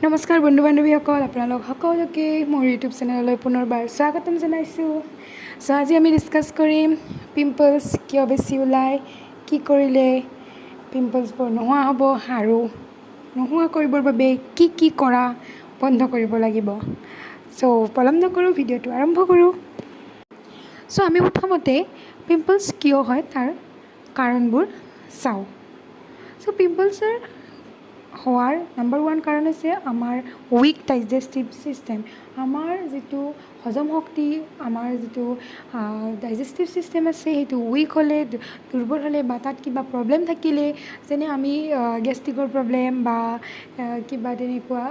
নমস্কাৰ বন্ধু বান্ধৱীসকল, আপোনালোক সকলোকে মোৰ ইউটিউব চেনেললৈ পুনৰবাৰ স্বাগতম জনাইছোঁ। আজি আমি ডিছকাছ কৰিম পিম্পলছ কিয় বেছি ওলায়, কি কৰিলে পিম্পলছবোৰ নোহোৱা হ'ব আৰু নোহোৱা কৰিবৰ বাবে কি কৰা বন্ধ কৰিব লাগিব। পলম নকৰোঁ, ভিডিঅ'টো আৰম্ভ কৰোঁ। আমি প্ৰথমতে পিম্পলছ কিয় হয় তাৰ কাৰণবোৰ চাওঁ। পিম্পলছৰ হোৱাৰ নাম্বাৰ 1 কাৰণ হৈছে আমাৰ উইক ডাইজেষ্টিভ ছিষ্টেম। আমাৰ যিটো হজম শক্তি, আমাৰ যিটো ডাইজেষ্টিভ ছিষ্টেম আছে সেইটো উইক হ'লে, দুৰ্বল হ'লে বা তাত কিবা প্ৰব্লেম থাকিলে, যেনে আমি গেষ্ট্ৰিকৰ প্ৰব্লেম বা কিবা তেনেকুৱা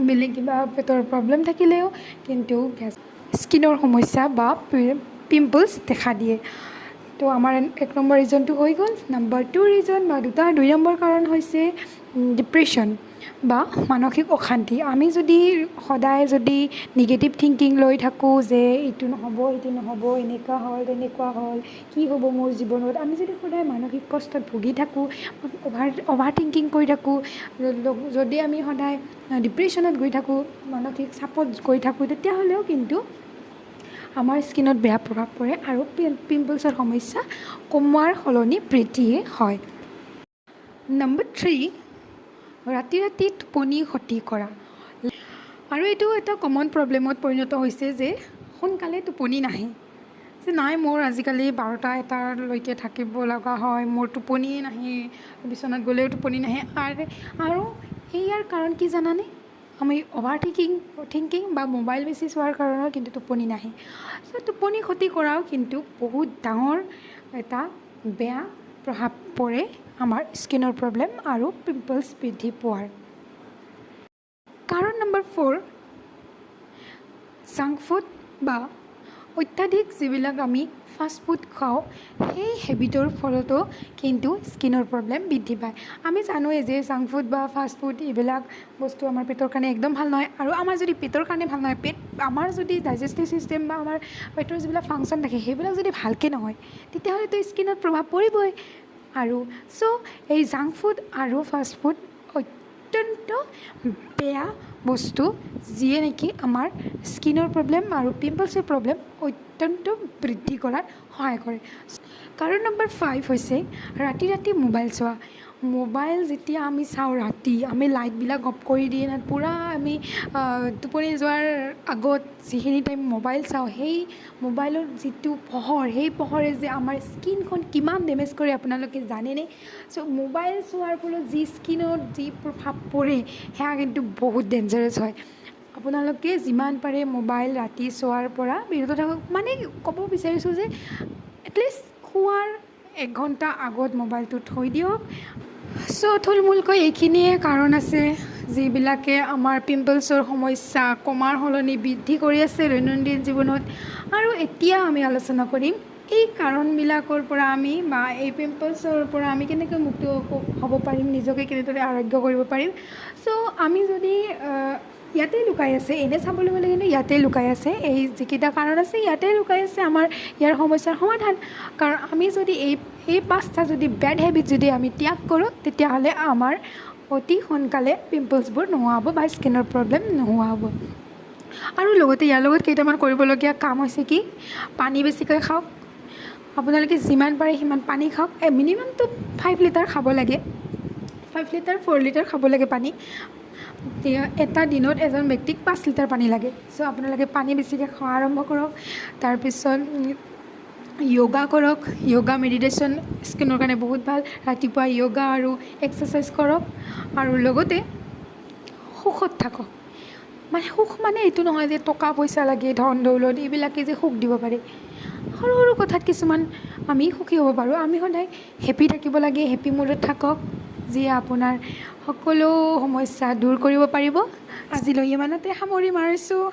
বেলেগ কিবা পেটৰ প্ৰব্লেম থাকিলেও কিন্তু স্কিনৰ সমস্যা বা পিম্পলছ দেখা দিয়ে। আমাৰ 1 নম্বৰ ৰিজনটো হৈ গ'ল। নাম্বাৰ 2 ৰিজন বা 2 নম্বৰ কাৰণ হৈছে ডিপ্ৰেশ্যন বা মানসিক অশান্তি। আমি সদায় যদি নিগেটিভ থিংকিং লৈ থাকোঁ যে এইটো নহ'ব, এইটো নহ'ব, এনেকুৱা হ'ল, তেনেকুৱা হ'ল, কি হ'ব মোৰ জীৱনত, আমি যদি সদায় মানসিক কষ্টত ভুগি থাকোঁ, অভাৰ থিংকিং কৰি থাকোঁ, যদি আমি সদায় ডিপ্ৰেশ্যনত গৈ থাকোঁ, মানসিক চাপত গৈ থাকোঁ, তেতিয়াহ'লেও কিন্তু আমাৰ স্কিনত বেয়া প্ৰভাৱ পৰে আৰু পিম্পলছৰ সমস্যা কমোৱাৰ সলনি বৃদ্ধিয়ে হয়। নম্বৰ 3, ৰাতি টোপনি ক্ষতি কৰা। আৰু এইটো এটা কমন প্ৰব্লেমত পৰিণত হৈছে যে সোনকালে টোপনি নাহে। যে নাই, মোৰ আজিকালি 12টা 1টালৈকে থাকিব লগা হয়, মোৰ টোপনিয়ে নাহে, বিচনাত গ'লেও টোপনি নাহে। আৰু ইয়াৰ কাৰণ কি জানানে? আমি অভাৰ থিংকিং বা মোবাইল বেছি চোৱাৰ কাৰণেও কিন্তু টোপনি নাহে। টোপনি ক্ষতি কৰাও কিন্তু বহুত ডাঙৰ এটা বেয়া প্ৰভাৱ পৰে আমাৰ স্কিনৰ প্ৰব্লেম আৰু পিম্পলছ বৃদ্ধি পোৱাৰ। কাৰণ নম্বৰ 4, জাংক ফুড বা অত্যাধিক যিবিলাক আমি ফাষ্ট ফুড খাওঁ, সেই হেবিটৰ ফলতো কিন্তু স্কিনৰ প্ৰব্লেম বৃদ্ধি পায়। আমি জানোৱেই যে জাংক ফুড বা ফাষ্ট ফুড এইবিলাক বস্তু আমাৰ পেটৰ কাৰণে একদম ভাল নহয়। আৰু আমাৰ যদি পেটৰ কাৰণে ভাল নহয়, আমাৰ যদি ডাইজেষ্টিভ ছিষ্টেম বা আমাৰ পেটৰ যিবিলাক ফাংচন থাকে সেইবিলাক যদি ভালকৈ নহয়, তেতিয়াহ'লেতো স্কিনত প্ৰভাৱ পৰিবই। আৰু এই জাংক ফুড আৰু ফাষ্ট ফুড অত্যন্ত বেয়া বস্তু, যিয়ে নেকি আমাৰ স্কিনৰ প্ৰব্লেম আৰু পিম্পলছৰ প্ৰব্লেম অত্যন্ত বৃদ্ধি কৰাত সহায় কৰে। কাৰণ নম্বৰ 5 হৈছে ৰাতি মোবাইল চোৱা। মোবাইল যেতিয়া আমি চাওঁ ৰাতি, আমি লাইটবিলাক অফ কৰি দি পূৰা আমি টোপনি যোৱাৰ আগত যিখিনি টাইম মোবাইল চাওঁ, সেই মোবাইলৰ যিটো পোহৰ, সেই পোহৰে যে আমাৰ স্কিনখন কিমান ডেমেজ কৰে আপোনালোকে জানেনে? মোবাইল চোৱাৰ ফলত যি স্কিনত যি প্ৰভাৱ পৰে সেয়া কিন্তু বহুত ডেঞ্জাৰাছ হয়। আপোনালোকে যিমান পাৰে মোবাইল ৰাতি চোৱাৰ পৰা বিৰত থাকক। মানে ক'ব বিচাৰিছোঁ যে এটলিষ্ট শোৱাৰ 1 ঘণ্টা আগত মোবাইলটো থৈ দিয়ক। থুলমূলকৈ এইখিনিয়ে কাৰণ আছে যিবিলাকে আমাৰ পিম্পলছৰ সমস্যা কমাৰ সলনি বৃদ্ধি কৰি আছে দৈনন্দিন জীৱনত। আৰু এতিয়া আমি আলোচনা কৰিম এই কাৰণবিলাকৰ পৰা আমি বা এই পিম্পলছৰ পৰা আমি কেনেকৈ মুক্ত হ'ব পাৰিম, নিজকে কেনেদৰে আৰোগ্য কৰিব পাৰিম। আমি যদি ইয়াতে লুকাই আছে, এনে চাবলৈ গ'লে কিন্তু ইয়াতে লুকাই আছে, এই যিকেইটা কাৰণ আছে ইয়াতে লুকাই আছে আমাৰ ইয়াৰ সমস্যাৰ সমাধান। কাৰণ আমি যদি এই 5টা যদি বেড হেবিট যদি আমি ত্যাগ কৰোঁ, তেতিয়াহ'লে আমাৰ অতি সোনকালে পিম্পলছবোৰ নোহোৱা হ'ব বা স্কিনৰ প্ৰব্লেম নোহোৱা হ'ব। আৰু লগতে ইয়াৰ লগত কেইটামান কৰিবলগীয়া কাম হৈছে কি? পানী বেছিকৈ খাওক। আপোনালোকে যিমান পাৰে সিমান পানী খাওক। মিনিমামটো 5 লিটাৰ খাব লাগে, 5 লিটাৰ 4 লিটাৰ খাব লাগে পানী। এটা দিনত এজন ব্যক্তিক 5 লিটাৰ পানী লাগে। আপোনালোকে পানী বেছিকৈ খোৱা আৰম্ভ কৰক। তাৰপিছত য়োগা কৰক। য়োগা মেডিটেশ্যন স্কিনৰ কাৰণে বহুত ভাল। ৰাতিপুৱা য়োগা আৰু এক্সাৰচাইজ কৰক। আৰু লগতে সুখত থাকক। সুখ মানে এইটো নহয় যে টকা পইচা লাগে, ধন দৌলত এইবিলাকে যে সুখ দিব পাৰে। সৰু সৰু কথাত কিছুমান আমি সুখী হ'ব পাৰোঁ। আমি সদায় হেপী থাকিব লাগে, হেপী মুডত থাকক, যিয়ে আপোনাৰ সকলো সমস্যা দূৰ কৰিব পাৰিব। আজিলৈ ইমানতে সামৰি মাৰিছোঁ।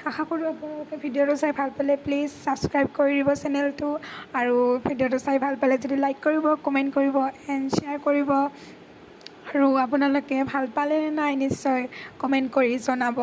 আশা কৰোঁ আপোনালোকে ভিডিঅ'টো চাই ভাল পালে প্লিজ ছাবস্ক্ৰাইব কৰি দিব চেনেলটো। আৰু ভিডিঅ'টো চাই ভাল পালে যদি লাইক কৰিব, কমেণ্ট কৰিব এণ্ড শ্বেয়াৰ কৰিব। আৰু আপোনালোকে ভাল পালে নে নাই নিশ্চয় কমেণ্ট কৰি জনাব।